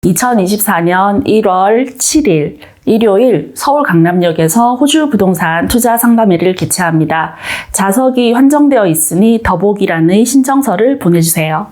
2024년 1월 7일 일요일 서울 강남역에서 호주 부동산 투자 상담회를 개최합니다. 좌석이 한정되어 있으니 더보기란의 신청서를 보내주세요.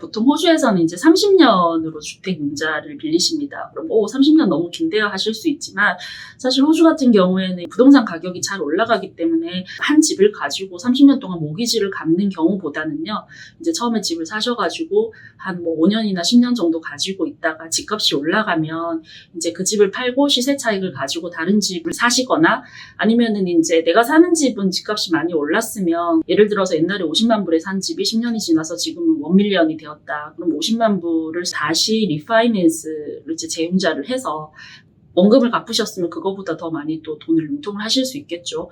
보통 호주에서는 이제 30년으로 주택융자를 빌리십니다. 그럼 30년 너무 긴데요 하실 수 있지만 사실 호주 같은 경우에는 부동산 가격이 잘 올라가기 때문에 한 집을 가지고 30년 동안 모기지를 갚는 경우보다는요. 이제 처음에 집을 사셔가지고 한 5년이나 10년 정도 가지고 있다가 집값이 올라가면 이제 그 집을 팔고 시세 차익을 가지고 다른 집을 사시거나 아니면은 이제 내가 사는 집은 집값이 많이 올랐으면 예를 들어서 옛날에 50만 불에 산 집이 10년이 지나서 지금은 1밀리언이 되었다. 그럼 50만 불을 다시 리파이낸스를 이제 재융자를 해서 원금을 갚으셨으면 그거보다 더 많이 또 돈을 융통을 하실 수 있겠죠.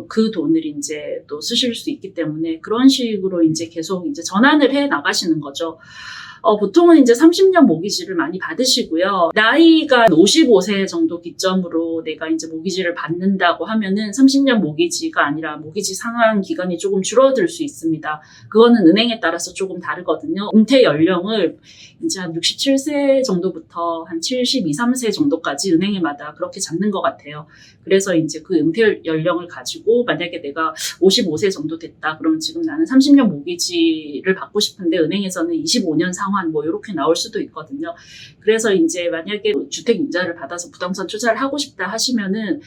그 돈을 이제 또 쓰실 수 있기 때문에 그런 식으로 이제 계속 이제 전환을 해 나가시는 거죠. 보통은 이제 30년 모기지를 많이 받으시고요. 나이가 55세 정도 기점으로 내가 이제 모기지를 받는다고 하면은 30년 모기지가 아니라 모기지 상환 기간이 조금 줄어들 수 있습니다. 그거는 은행에 따라서 조금 다르거든요. 은퇴 연령을 이제 한 67세 정도부터 한 72, 3세 정도까지 은행에마다 그렇게 잡는 것 같아요. 그래서 이제 그 은퇴 연령을 가지고 만약에 내가 55세 정도 됐다. 그럼 지금 나는 30년 모기지를 받고 싶은데 은행에서는 25년 상환 이렇게 나올 수도 있거든요. 그래서 이제 만약에 주택융자를 받아서 부동산 투자를 하고 싶다 하시면은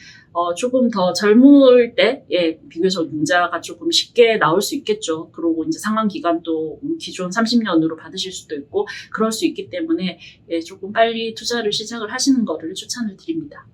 조금 더 젊을 때 비교적 융자가 조금 쉽게 나올 수 있겠죠. 그리고 이제 상환 기간도 기존 30년으로 받으실 수도 있고 그럴 수 있기 때문에 조금 빨리 투자를 시작을 하시는 거를 추천을 드립니다.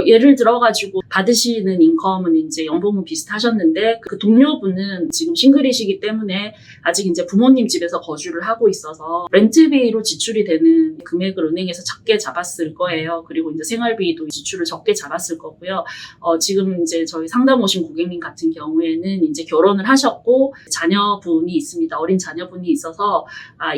예를 들어가지고 받으시는 인컴은 이제 연봉은 비슷하셨는데 그 동료분은 지금 싱글이시기 때문에 아직 이제 부모님 집에서 거주를 하고 있어서 렌트비로 지출이 되는 금액을 은행에서 적게 잡았을 거예요. 그리고 이제 생활비도 지출을 적게 잡았을 거고요. 지금 이제 저희 상담 오신 고객님 같은 경우에는 이제 결혼을 하셨고 자녀분이 있습니다. 어린 자녀분이 있어서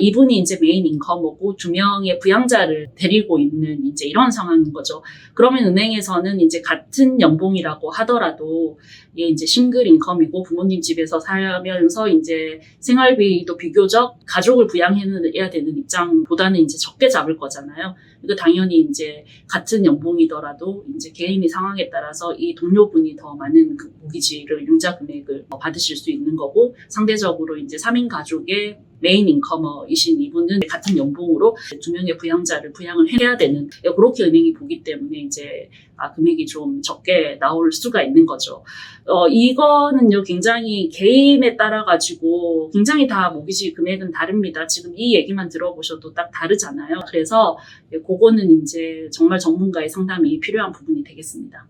이분이 이제 메인 인컴이고 2명의 부양자를 데리고 있는 이제 이런 상황인 거죠. 그러면 은행에서는 이제 같은 연봉이라고 하더라도 이게 이제 싱글 인컴이고 부모님 집에서 살면서 이제 생활비도 비교적 가족을 부양해야 되는 입장보다는 이제 적게 잡을 거잖아요. 그러니까 당연히 이제 같은 연봉이더라도 이제 개인의 상황에 따라서 이 동료분이 더 많은 그 모기지를 융자 금액을 받으실 수 있는 거고 상대적으로 이제 3인 가족의 메인 인커머이신 이분은 같은 연봉으로 2명의 부양자를 부양을 해야 되는 그렇게 은행이 보기 때문에 이제 금액이 좀 적게 나올 수가 있는 거죠. 이거는요 굉장히 개인에 따라 가지고 굉장히 다 모기지 금액은 다릅니다. 지금 이 얘기만 들어보셔도 딱 다르잖아요. 그래서 그거는 이제 정말 전문가의 상담이 필요한 부분이 되겠습니다.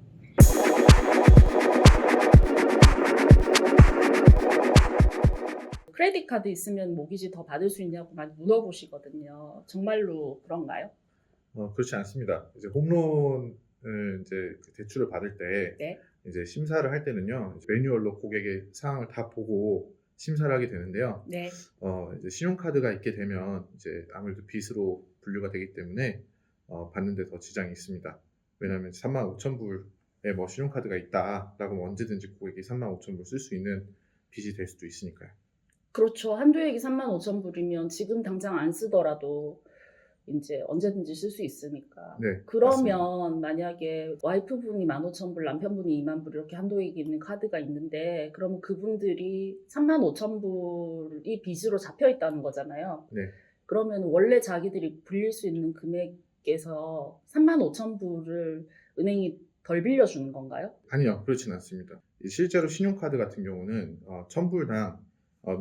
크레딧 카드 있으면 모기지 더 받을 수 있냐고 많이 물어보시거든요. 정말로 그런가요? 그렇지 않습니다. 이제 홈론을 이제 대출을 받을 때 네. 이제 심사를 할 때는요, 매뉴얼로 고객의 사항을 다 보고 심사를 하게 되는데요. 네. 이제 신용카드가 있게 되면 이제 아무래도 빚으로 분류가 되기 때문에 받는 데 더 지장이 있습니다. 왜냐하면 35,000불에 신용카드가 있다라고 언제든지 고객이 35,000불 쓸 수 있는 빚이 될 수도 있으니까요. 그렇죠. 한도액이 35,000불이면 지금 당장 안 쓰더라도 이제 언제든지 쓸 수 있으니까. 네, 그러면 만약에 와이프분이 15,000불, 남편분이 20,000불 이렇게 한도액이 있는 카드가 있는데 그러면 그분들이 35,000불이 빚으로 잡혀 있다는 거잖아요. 네. 그러면 원래 자기들이 빌릴 수 있는 금액에서 35,000불을 은행이 덜 빌려주는 건가요? 아니요, 그렇진 않습니다. 실제로 신용카드 같은 경우는 1,000불당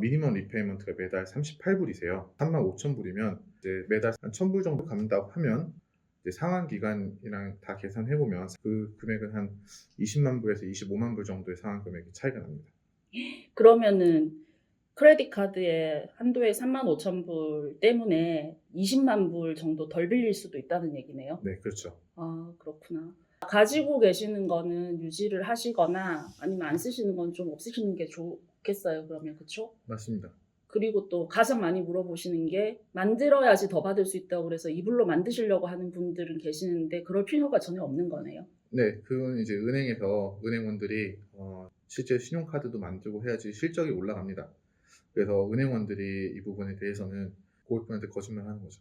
미니멈 리페이먼트가 매달 38불이세요. 35,000불이면 이제 매달 한 1,000불 정도 갚는다고 하면 이제 상환 기간이랑 다 계산해보면 그 금액은 한 20만 불에서 25만 불 정도의 상환 금액이 차이가 납니다. 그러면은 크레딧 카드의 한도액 35,000불 때문에 20만 불 정도 덜 빌릴 수도 있다는 얘기네요. 네, 그렇죠. 그렇구나. 가지고 계시는 거는 유지를 하시거나 아니면 안 쓰시는 건 좀 없으시는 게 좋겠어요. 그러면 그렇죠? 맞습니다. 그리고 또 가장 많이 물어보시는 게 만들어야지 더 받을 수 있다고 그래서 이불로 만드시려고 하는 분들은 계시는데 그럴 필요가 전혀 없는 거네요. 네, 그건 이제 은행에서 은행원들이 실제 신용카드도 만들고 해야지 실적이 올라갑니다. 그래서 은행원들이 이 부분에 대해서는 고객분한테 거짓말하는 거죠.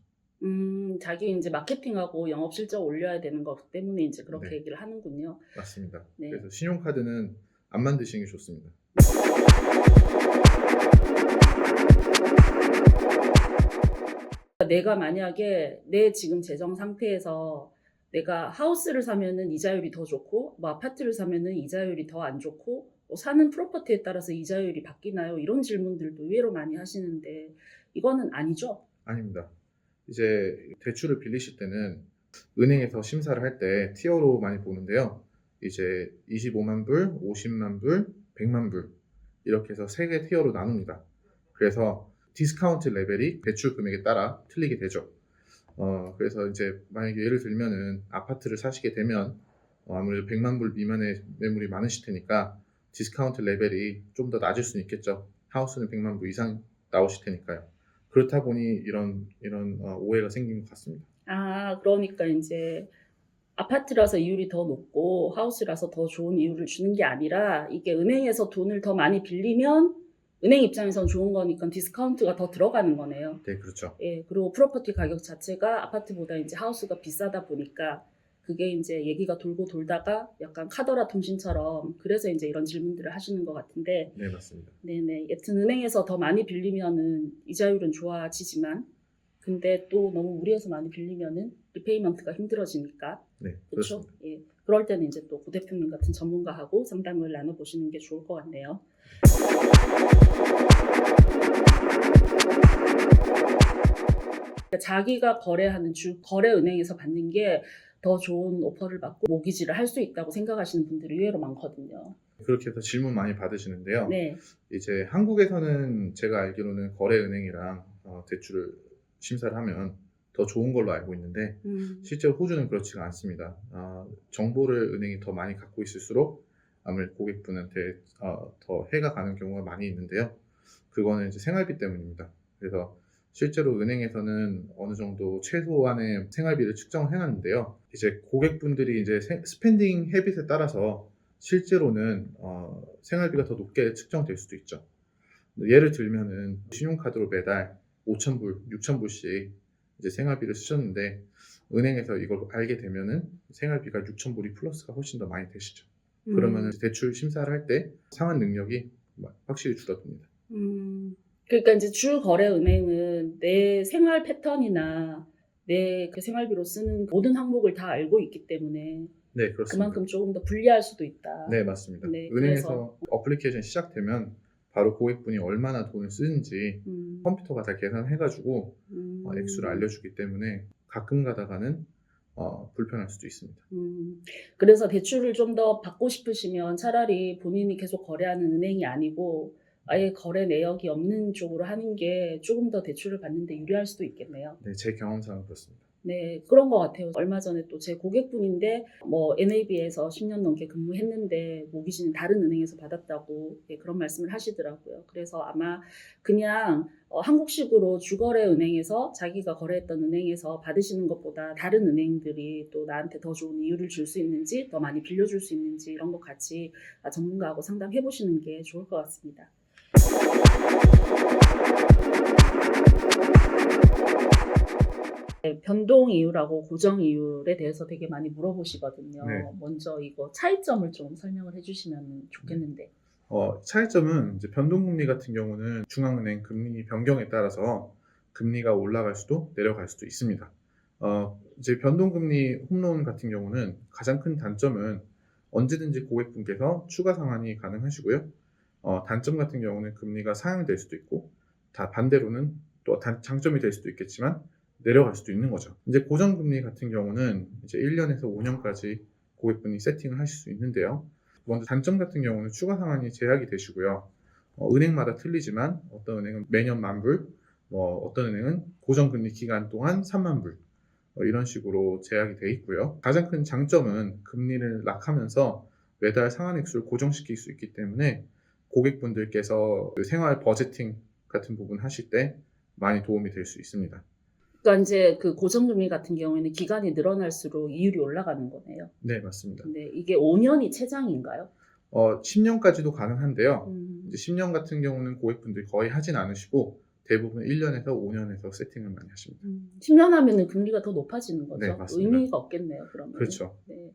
자기 이제 마케팅하고 영업 실적 올려야 되는 것 때문에 이제 그렇게 네. 얘기를 하는군요. 맞습니다. 네. 그래서 신용카드는 안 만드시는 게 좋습니다. 내가 만약에 내 지금 재정 상태에서 내가 하우스를 사면은 이자율이 더 좋고, 뭐 아파트를 사면은 이자율이 더 안 좋고, 뭐 사는 프로퍼티에 따라서 이자율이 바뀌나요? 이런 질문들도 의외로 많이 하시는데 이거는 아니죠? 아닙니다. 이제 대출을 빌리실 때는 은행에서 심사를 할 때 티어로 많이 보는데요. 이제 25만 불, 50만 불, 100만 불 이렇게 해서 3개 티어로 나눕니다. 그래서 디스카운트 레벨이 대출 금액에 따라 틀리게 되죠. 그래서 이제 만약에 예를 들면은 아파트를 사시게 되면 아무래도 100만 불 미만의 매물이 많으실 테니까 디스카운트 레벨이 좀 더 낮을 수는 있겠죠. 하우스는 100만 불 이상 나오실 테니까요. 그렇다 보니 이런 오해가 생긴 것 같습니다. 아, 그러니까 이제 아파트라서 이율이 더 높고 하우스라서 더 좋은 이율을 주는 게 아니라 이게 은행에서 돈을 더 많이 빌리면 은행 입장에선 좋은 거니까 디스카운트가 더 들어가는 거네요. 네, 그렇죠. 예, 그리고 프로퍼티 가격 자체가 아파트보다 이제 하우스가 비싸다 보니까 그게 이제 얘기가 돌고 돌다가 약간 카더라 통신처럼 그래서 이제 이런 질문들을 하시는 것 같은데, 네, 맞습니다. 네네. 여튼 은행에서 더 많이 빌리면은 이자율은 좋아지지만, 근데 또 너무 무리해서 많이 빌리면은 리페이먼트가 힘들어지니까, 네, 그렇죠? 그렇습니다. 예. 그럴 때는 이제 또 고 대표님 같은 전문가하고 상담을 나눠보시는 게 좋을 것 같네요. 자기가 거래하는 거래은행에서 받는 게 더 좋은 오퍼를 받고 모기지를 할 수 있다고 생각하시는 분들이 의외로 많거든요. 그렇게 해서 질문 많이 받으시는데요. 네. 이제 한국에서는 제가 알기로는 거래은행이랑 대출을 심사를 하면 더 좋은 걸로 알고 있는데 실제로 호주는 그렇지가 않습니다. 정보를 은행이 더 많이 갖고 있을수록 아무래도 고객분한테 더 해가 가는 경우가 많이 있는데요. 그거는 이제 생활비 때문입니다. 그래서 실제로 은행에서는 어느 정도 최소한의 생활비를 측정을 해놨는데요. 이제 고객분들이 이제 스펜딩 헤빗에 따라서 실제로는 생활비가 더 높게 측정될 수도 있죠. 예를 들면은 신용카드로 매달 5,000불, 6,000불씩 이제 생활비를 쓰셨는데 은행에서 이걸 알게 되면은 생활비가 6,000불이 플러스가 훨씬 더 많이 되시죠. 그러면은 대출 심사를 할 때 상환 능력이 확실히 줄어듭니다. 그러니까 이제 주 거래 은행은 내 생활 패턴이나 내 그 생활비로 쓰는 모든 항목을 다 알고 있기 때문에 네, 그렇습니다. 그만큼 조금 더 불리할 수도 있다. 네, 맞습니다. 네, 은행에서 어플리케이션 시작되면 바로 고객분이 얼마나 돈을 쓰는지 컴퓨터가 다 계산해가지고 액수를 알려주기 때문에 가끔 가다가는 불편할 수도 있습니다. 그래서 대출을 좀 더 받고 싶으시면 차라리 본인이 계속 거래하는 은행이 아니고 아예 거래 내역이 없는 쪽으로 하는 게 조금 더 대출을 받는데 유리할 수도 있겠네요. 네, 제 경험상은 그렇습니다. 네, 그런 것 같아요. 얼마 전에 또 제 고객분인데 뭐 NAB에서 10년 넘게 근무했는데 모기지는 다른 은행에서 받았다고 그런 말씀을 하시더라고요. 그래서 아마 그냥 한국식으로 주거래 은행에서 자기가 거래했던 은행에서 받으시는 것보다 다른 은행들이 또 나한테 더 좋은 이율을 줄 수 있는지 더 많이 빌려줄 수 있는지 이런 것 같이 전문가하고 상담해 보시는 게 좋을 것 같습니다. 변동 이율하고 고정 이율에 대해서 되게 많이 물어보시거든요. 네. 먼저 이거 차이점을 좀 설명을 해주시면 좋겠는데. 차이점은 이제 변동금리 같은 경우는 중앙은행 금리 변경에 따라서 금리가 올라갈 수도 내려갈 수도 있습니다. 이제 변동금리 홈런 같은 경우는 가장 큰 단점은 언제든지 고객분께서 추가 상환이 가능하시고요. 단점 같은 경우는 금리가 상향될 수도 있고, 다 반대로는 또 장점이 될 수도 있겠지만 내려갈 수도 있는 거죠. 이제 고정금리 같은 경우는 이제 1년에서 5년까지 고객분이 세팅을 하실 수 있는데요. 먼저 단점 같은 경우는 추가 상환이 제약이 되시고요. 은행마다 틀리지만 어떤 은행은 매년 10,000불, 어떤 은행은 고정금리 기간 동안 30,000불 이런 식으로 제약이 돼 있고요. 가장 큰 장점은 금리를 락하면서 매달 상환 액수를 고정시킬 수 있기 때문에 고객분들께서 그 생활 버제팅 같은 부분 하실 때 많이 도움이 될 수 있습니다. 그러니까 이제 그 고정금리 같은 경우에는 기간이 늘어날수록 이율이 올라가는 거네요. 네, 맞습니다. 근데 이게 5년이 최장인가요? 10년까지도 가능한데요. 음, 이제 10년 같은 경우는 고객분들이 거의 하진 않으시고 대부분 1년에서 5년에서 세팅을 많이 하십니다. 10년 하면은 금리가 더 높아지는 거죠? 네, 맞습니다. 의미가 없겠네요, 그러면. 그렇죠. 네.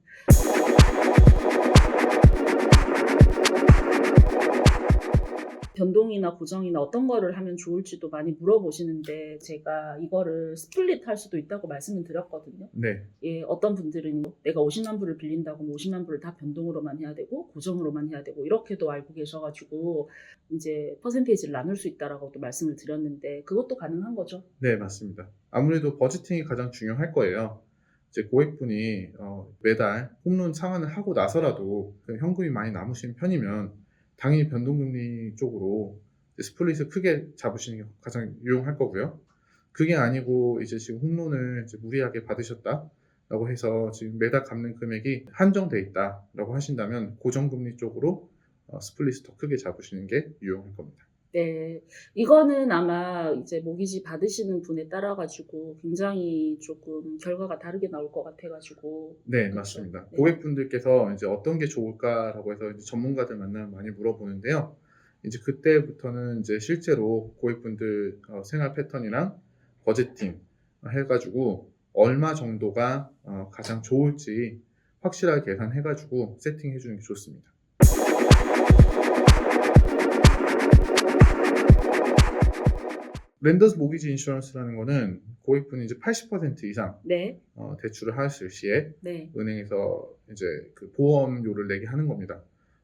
변동이나 고정이나 어떤 거를 하면 좋을지도 많이 물어보시는데 제가 이거를 스플릿 할 수도 있다고 말씀을 드렸거든요. 네, 예, 어떤 분들은 내가 50만 불을 빌린다고 50만 불을 다 변동으로만 해야 되고 고정으로만 해야 되고 이렇게도 알고 계셔가지고 이제 퍼센테이지를 나눌 수 있다라고도 말씀을 드렸는데 그것도 가능한 거죠? 네, 맞습니다. 아무래도 버지팅이 가장 중요할 거예요. 이제 고객분이 매달 홈런 상환을 하고 나서라도 그 현금이 많이 남으신 편이면 당연히 변동금리 쪽으로 이제 스플릿을 크게 잡으시는 게 가장 유용할 거고요. 그게 아니고 이제 지금 홈런을 이제 무리하게 받으셨다라고 해서 지금 매달 갚는 금액이 한정돼 있다라고 하신다면 고정금리 쪽으로 스플릿을 더 크게 잡으시는 게 유용할 겁니다. 네, 이거는 아마 이제 모기지 받으시는 분에 따라 가지고 굉장히 조금 결과가 다르게 나올 것 같아 가지고. 네, 그렇죠. 맞습니다. 네. 고객분들께서 이제 어떤 게 좋을까라고 해서 이제 전문가들 만나면 많이 물어보는데요. 이제 그때부터는 이제 실제로 고객분들 생활 패턴이랑 버제팅 해가지고 얼마 정도가 가장 좋을지 확실하게 계산해가지고 세팅해 주는 게 좋습니다. 렌더스 모기지 인슈런스라는 거는 고객분이 이제 80% 이상 네, 대출을 하실 시에 네, 은행에서 이제 그 보험료를 내게 하는 겁니다.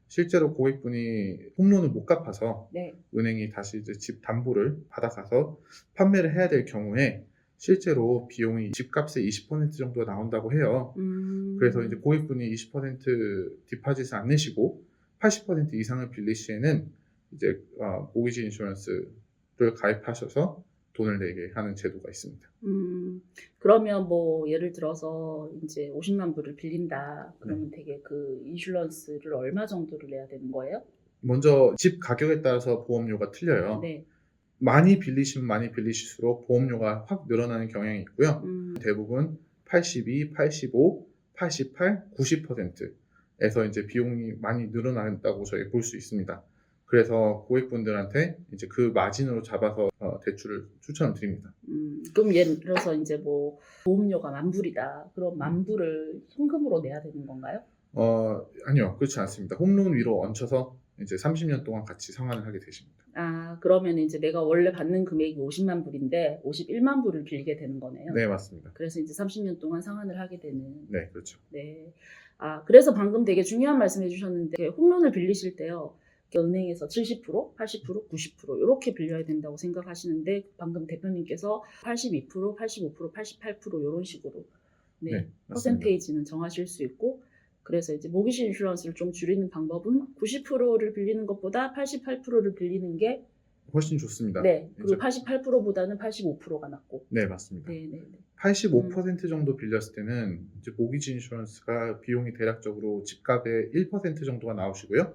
실제로 고객분이 홈런을 못 갚아서 네. 은행이 다시 이제 집 담보를 받아가서 판매를 해야 될 경우에 실제로 비용이 집값의 20% 정도가 나온다고 해요. 그래서 이제 고객분이 20% 디파짓을 안 내시고 80% 이상을 빌릴 시에는 이제 모기지 인슈런스를 가입하셔서 돈을 내게 하는 제도가 있습니다. 그러면 뭐 예를 들어서 이제 50만 불을 빌린다. 그러면 되게 그 인슈런스를 얼마 정도를 내야 되는 거예요? 먼저 집 가격에 따라서 보험료가 틀려요. 네. 많이 빌리시면 많이 빌리실수록 보험료가 확 늘어나는 경향이 있고요. 대부분 82, 85, 88, 90%에서 이제 비용이 많이 늘어난다고 저희 볼 수 있습니다. 그래서 고객분들한테 이제 그 마진으로 잡아서 대출을 추천을 드립니다. 그럼 예를 들어서 이제 뭐 보험료가 10,000불이다. 그럼 10,000불을 현금으로 내야 되는 건가요? 아니요, 그렇지 않습니다. 홈런 위로 얹혀서 이제 30년 동안 같이 상환을 하게 되십니다. 아, 그러면 이제 내가 원래 받는 금액이 50만 불인데 51만 불을 빌리게 되는 거네요. 네, 맞습니다. 그래서 이제 30년 동안 상환을 하게 되는. 네, 그렇죠. 네. 아, 그래서 방금 되게 중요한 말씀 해주셨는데 홈런을 빌리실 때요. 은행에서 70%, 80%, 90% 이렇게 빌려야 된다고 생각하시는데 방금 대표님께서 82%, 85%, 88% 이런 식으로 네, 네, 맞습니다. 퍼센테이지는 정하실 수 있고 그래서 이제 모기지 인슈런스를 좀 줄이는 방법은 90%를 빌리는 것보다 88%를 빌리는 게 훨씬 좋습니다. 네, 그리고 이제 88%보다는 85%가 낫고. 네, 맞습니다. 네, 네, 네. 85% 정도 빌렸을 때는 이제 모기지 인슈런스가 비용이 대략적으로 집값의 1% 정도가 나오시고요.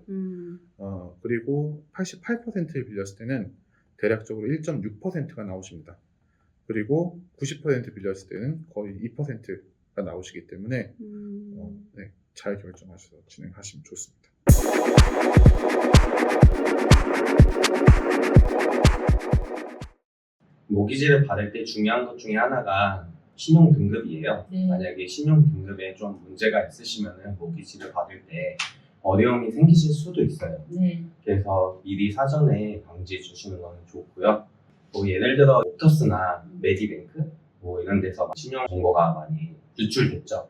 그리고 88%를 빌렸을 때는 대략적으로 1.6%가 나오십니다. 그리고 90% 빌렸을 때는 거의 2%가 나오시기 때문에 네, 잘 결정하셔서 진행하시면 좋습니다. 모기지를 받을 때 중요한 것 중에 하나가 신용 등급이에요. 네. 만약에 신용 등급에 좀 문제가 있으시면 모기지를 받을 때 어려움이 생기실 수도 있어요. 네. 그래서 미리 사전에 방지해 주시는 건 좋고요. 뭐 예를 들어 옵터스나 메디뱅크 뭐 이런 데서 신용 정보가 많이 유출됐죠.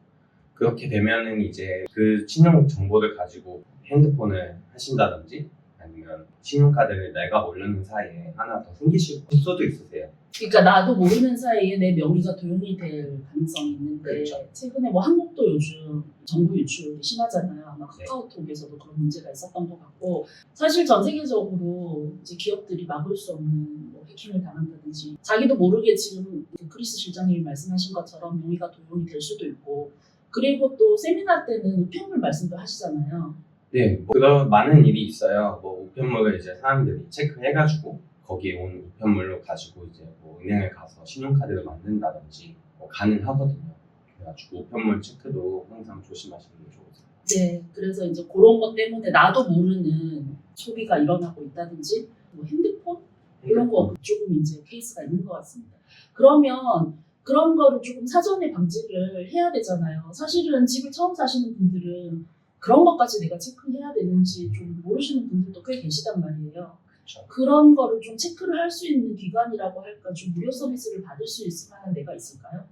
그렇게 되면은 이제 그 신용 정보를 가지고 핸드폰을 하신다든지 아니면 신용카드를 내가 모르는 사이에 하나 더 생기실 수도 있으세요. 그러니까 나도 모르는 사이에 내 명의가 도용이 될 가능성이 있는데 그렇죠. 최근에 뭐 한국도 요즘 정보 유출이 심하잖아요. 아마 네. 카카오톡에서도 그런 문제가 있었던 것 같고 사실 전 세계적으로 이제 기업들이 막을 수 없는 뭐 해킹을 당한다든지 자기도 모르게 지금 크리스 실장님이 말씀하신 것처럼 명의가 도용이 될 수도 있고 그리고 또 세미나 때는 우편물 말씀도 하시잖아요. 네, 뭐 그런 많은 일이 있어요. 뭐 우편물을 이제 사람들이 체크해가지고 거기에 온 우편물로 가지고 이제 뭐 은행을 가서 신용카드를 만든다든지 뭐 가능하거든요. 그래가지고 우편물 체크도 항상 조심하시는 게 좋으세요. 네, 그래서 이제 그런 것 때문에 나도 모르는 소비가 일어나고 있다든지 뭐 핸드폰 이런 거 조금 이제 케이스가 있는 것 같습니다. 그러면 그런 거를 조금 사전에 방지를 해야 되잖아요. 사실은 집을 처음 사시는 분들은 그런 것까지 내가 체크해야 되는지 좀 모르시는 분들도 꽤 계시단 말이에요. 그렇죠. 그런 거를 좀 체크를 할 수 있는 기관이라고 할까, 좀 무료 서비스를 받을 수 있을 만한 데가 있을까요?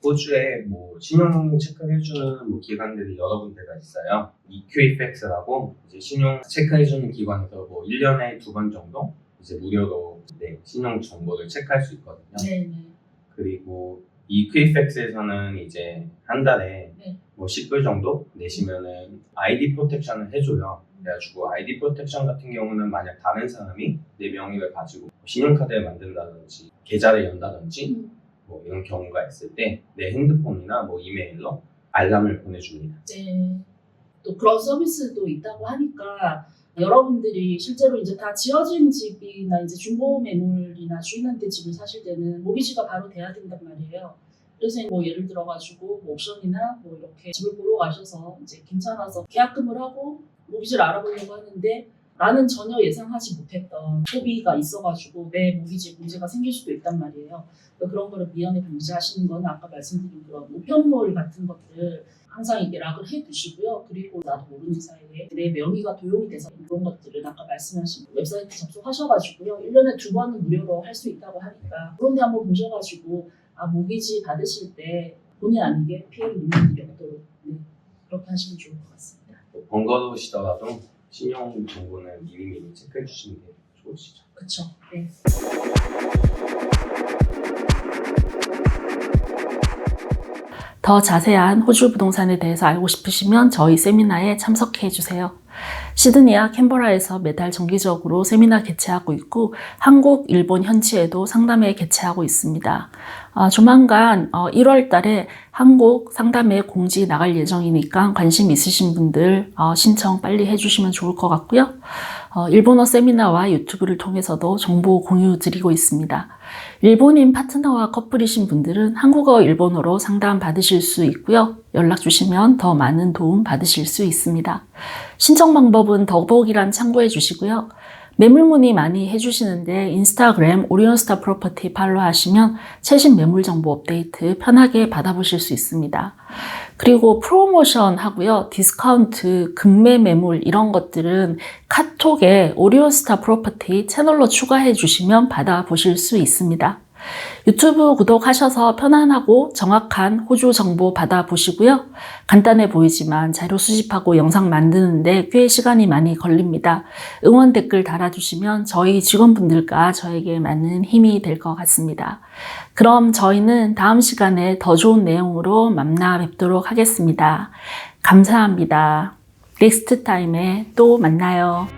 호주에 뭐 신용 체크해주는 뭐 기관들이 여러 군데가 있어요. EQFX라고 이제 신용 체크해주는 기관에서 뭐 1년에 2번 정도 이제 무료로 네, 신용 정보를 체크할 수 있거든요. 네. 그리고 EQFX에서는 이제 한 달에 네. 뭐 10불 정도 내시면은 아이디 프로텍션을 해줘요. 그래가지고 아이디 프로텍션 같은 경우는 만약 다른 사람이 내 명의를 가지고 신용카드를 만든다든지 계좌를 연다든지 뭐 이런 경우가 있을 때 내 핸드폰이나 뭐 이메일로 알람을 보내줍니다. 네. 또 그런 서비스도 있다고 하니까 여러분들이 실제로 이제 다 지어진 집이나 이제 중고 매물이나 주인한테 집을 사실 때는 모기지가 바로 돼야 된단 말이에요. 그래서 뭐 예를 들어가지고 뭐 옵션이나 뭐 이렇게 집을 보러 가셔서 이제 괜찮아서 계약금을 하고 모기지를 알아보려고 하는데 나는 전혀 예상하지 못했던 소비가 있어가지고 내 모기지에 문제가 생길 수도 있단 말이에요. 그러니까 그런 거를 미연에 방지하시는 거는 아까 말씀드린 그런 우편물 같은 것들 항상 이렇게 락을 해두시고요. 그리고 나도 모르는 사이에 내 명의가 도용이 돼서 그런 것들은 아까 말씀하신 웹사이트 접속하셔가지고요. 1년에 2번은 무료로 할 수 있다고 하니까 그런데 한번 보셔가지고 모기지 받으실 때 본의 아니게 피해를 입는 일이 없도록 그렇게 하시면 좋을 것 같습니다. 번거로우시더라도 신용 정보는 미리미리 체크해 주시는 게 좋으시죠. 그렇죠. 네. 더 자세한 호주 부동산에 대해서 알고 싶으시면 저희 세미나에 참석해 주세요. 시드니와 캔버라에서 매달 정기적으로 세미나 개최하고 있고 한국, 일본 현지에도 상담회 개최하고 있습니다. 조만간 1월 달에 한국 상담회 공지 나갈 예정이니까 관심 있으신 분들 신청 빨리 해주시면 좋을 것 같고요. 일본어 세미나와 유튜브를 통해서도 정보 공유 드리고 있습니다. 일본인 파트너와 커플이신 분들은 한국어, 일본어로 상담 받으실 수 있고요. 연락 주시면 더 많은 도움 받으실 수 있습니다. 신청 방법은 더보기란 참고해 주시고요. 매물 문의 많이 해주시는데 인스타그램 오리온스타 프로퍼티 팔로우 하시면 최신 매물 정보 업데이트 편하게 받아보실 수 있습니다. 그리고 프로모션 하고요. 디스카운트, 급매 매물 이런 것들은 카톡에 오리온스타 프로퍼티 채널로 추가해 주시면 받아보실 수 있습니다. 유튜브 구독하셔서 편안하고 정확한 호주 정보 받아보시고요. 간단해 보이지만 자료 수집하고 영상 만드는데 꽤 시간이 많이 걸립니다. 응원 댓글 달아주시면 저희 직원분들과 저에게 많은 힘이 될 것 같습니다. 그럼 저희는 다음 시간에 더 좋은 내용으로 만나 뵙도록 하겠습니다. 감사합니다. 넥스트 타임에 또 만나요.